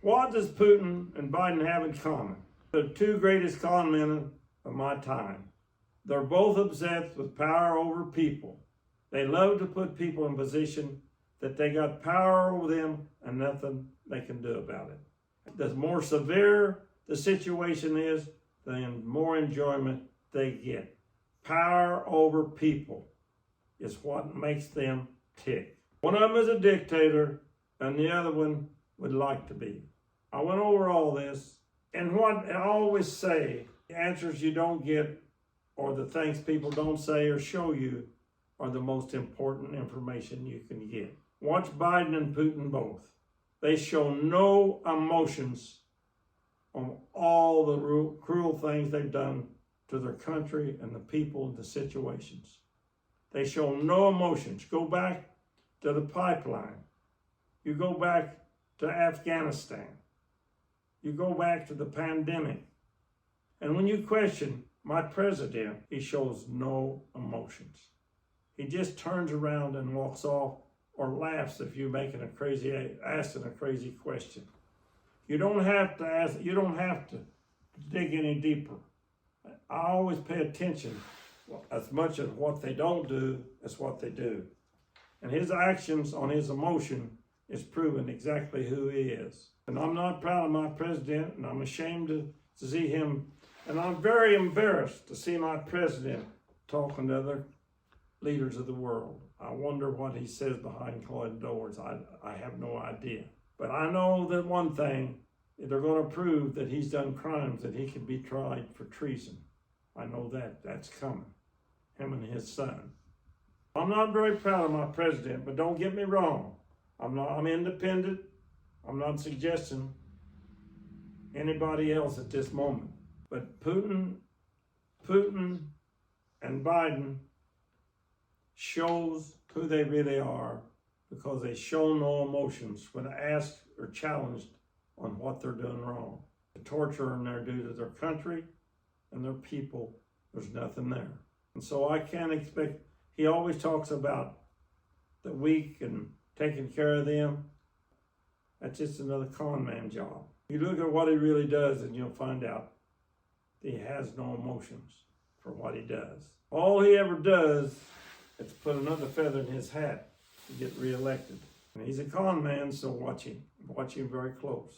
What does Putin and Biden have in common? The two greatest con men of my time. They're both obsessed with power over people. They love to put people in position that they got power over them and nothing they can do about it. The more severe the situation is, the more enjoyment they get. Power over people is what makes them tick. One of them is a dictator and the other one would like to be. I went over all this, and what I always say, the answers you don't get or the things people don't say or show you are the most important information you can get. Watch Biden and Putin both. They show no emotions on all the cruel things they've done to their country and the people and the situations. They show no emotions. Go back to the pipeline. You go back to Afghanistan. You go back to the pandemic. And when you question my president, he shows no emotions. He just turns around and walks off or laughs if you're asking a crazy question. You don't have to ask, you don't have to dig any deeper. I always pay attention as much as what they don't do as what they do. And his actions on his emotion is proving exactly who he is. And I'm not proud of my president, and I'm ashamed to see him, and I'm very embarrassed to see my president talking to other leaders of the world. I wonder what he says behind closed doors. I have no idea. But I know that one thing, they're going to prove that he's done crimes, that he can be tried for treason. I know that. That's coming. Him and his son. I'm not very proud of my president, but don't get me wrong. I'm independent. I'm not suggesting anybody else at this moment. But Putin and Biden shows who they really are because they show no emotions when asked or challenged on what they're doing wrong. The torture and they're due to their country and their people, there's nothing there. And so I can't expect, he always talks about the weak and taking care of them. That's just another con man job. You look at what he really does and you'll find out he has no emotions for what he does. All he ever does is put another feather in his hat to get reelected. And he's a con man, so watch him very close.